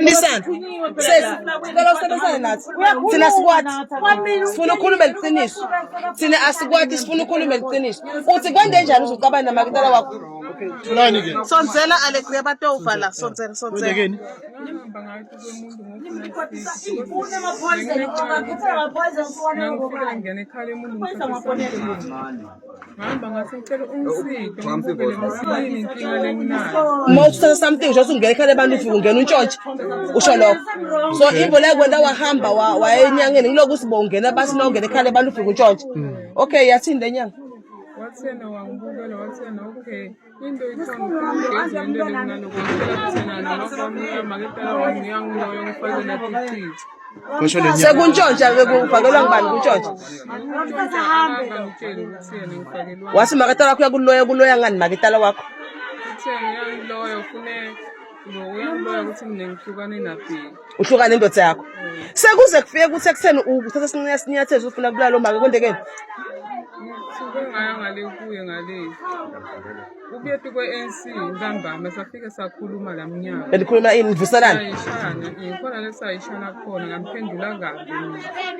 Listen, says, Tina squat, Sfuno Kulumel finish. Tina asquat is Sfuno Kulumel finish. What's a gun danger? Who's Kabana Magdala? Sonzela Alekreba Tovala, Sonzen. Most of something just get a band if you get in church. So if like when I hamba wa young and logos bong and a bass no get a caliban if you church. Okay, yes in the young. What's in okay. Second church, I will go for the long band church. What's the Magatala good lawyer and Magatala walk? Usuka nento yakho sekuze kufike ku-section uthatha ufuna kulalo maka konke ke ngale kuye ngale ubuyephi kwe-ANC ntambama safike sakhuluma la mnyaka belikhuluma ini vuselana khona lesayishana khona ngamphendula kabi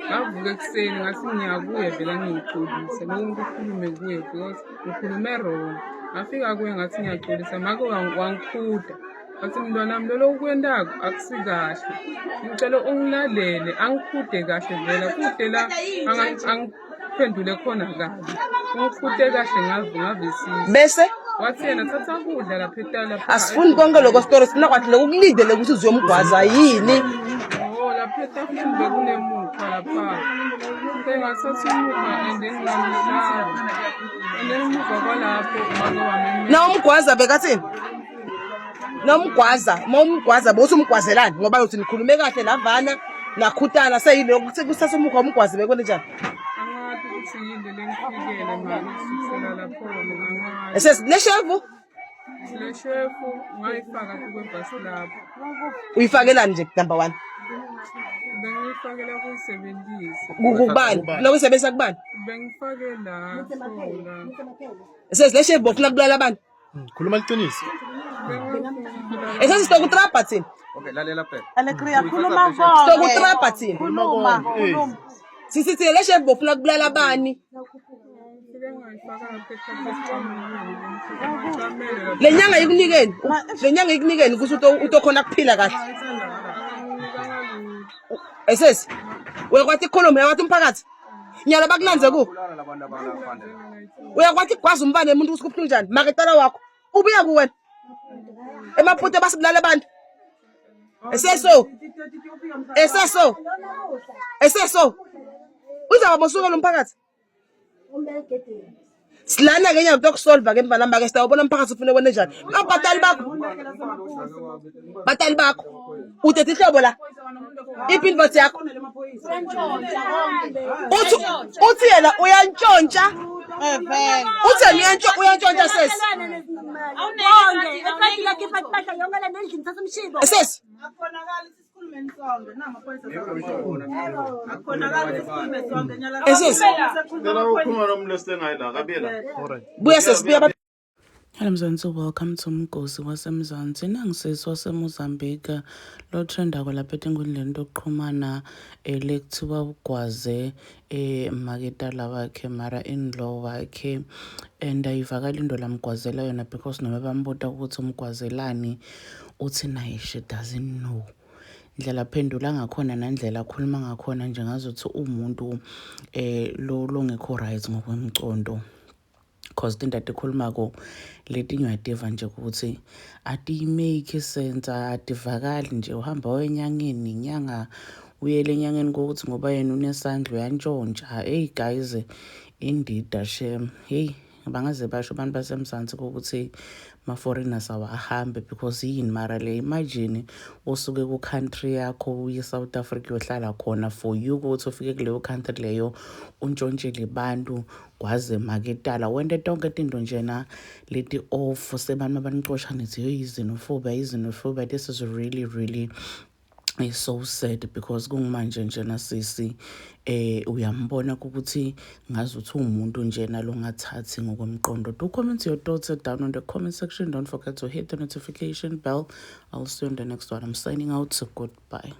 ngavuka ekuseni ngathi ngiyakuye vele ngiyixolise nomuntu ukhulume kuye because ngikhulume wrong ngafika kuye ngathi ngiyaxolisa mako wangikhuda athi mntwana wami lolo ukwendako akusikahle ngicela ungilalele angikhude kahle vela kude la angiphendule khona kabi ngikhude kahle ngavisisa bese wathi yena thatha kudla lapha etala asifuni konke lokho story sifuna kwathi lokulidele ukuthi uziyomgwaza yini lapha etafuleni bekunemukha lapha ngingathatha imukha and then ngamhlaba and then umukha kwalapho umake wami na umgwaza bekathini nomgwaza momgwaza bothi umgwazelani ngoba uthi nikhulume kahle lavana nakhutana seyilo ukuthi kusasa umukha umgwazi bekwenze njani angathi ukuthi yinde lengifikele manje sisela lapho angathi leshefu ngayifaka kwebhasi lapho uyifakelani nje number 1 bengifakela kuyisebenzisa kubani lokuyisebenzisa kubani bengifakela sola leshefu bofuna kubulala abantu khuluma liqiniso esasito kutrapa thina okay lalela phela alegria khuluma konke sto kutrapa thina khuluma sisithi leshe bofuna kubulala bani lenyanga ikunikeni ukuthi utokhona kuphila kahle esesi uyakwathi ikholomo yawathi umphakathi nyala bakulanze ku uyakwathi kwazi umbane umuntu usikuphi njani maketala wakho ubuya kuwena emaphuthe basibulala abantu eseso uzaba bosuka lo mphakathi silana ke nyawo tokusolva ke mfana mbake sitawubona umphakathi ufune kwene njani batali bakho uthethi ihlobo la ipinvote yakho uthi yena uyantshontsha utheni uyantshontsha sesi sesi Hello Mzansi, welcome to Mgosi waseMzansi. Nangisisi waseMozambique lo trend akwalapha enkundleni yokuxhumana lekuthiwa ugwaze maketala wakhe mara in-law wakhe and ayivakala into lamgwazela yona because noma bambuta ukuthi umgwazelani uthi naye she doesn't know. Indlela phendula ngakhona nendlela akhuluma ngakhona njengazothi umuntu lo ngekho right ngokwemcondo. Because into atikhulumako leti ngiyativa nje ukuthi ati make sense ativakali nje uhamba wenyangeni inyanga uyele enyangeni ukuthi ngoba yena unesandla uyantshontsha hey guys indeed shame hey bangaze basho abantu baseMzansi ukuthi ma foreigners awahambe because yini mara le imagine usuke ku country yakho uye South Africa uyohlala khona for you ukuthi ufike kuleyo country leyo untshontshe bantu kwaze maketala wende tonke into njena leti off sebantu abanixoshana nithi izinofoba this is really It's so sad because kungumanje njena sisi uyambona ukuthi ngazuthi umuntu njena longathathi ngokwemqondo. Do comment your thoughts down on the comment section. Don't forget to hit the notification bell. I'll see you on the next one. I'm signing out. So goodbye.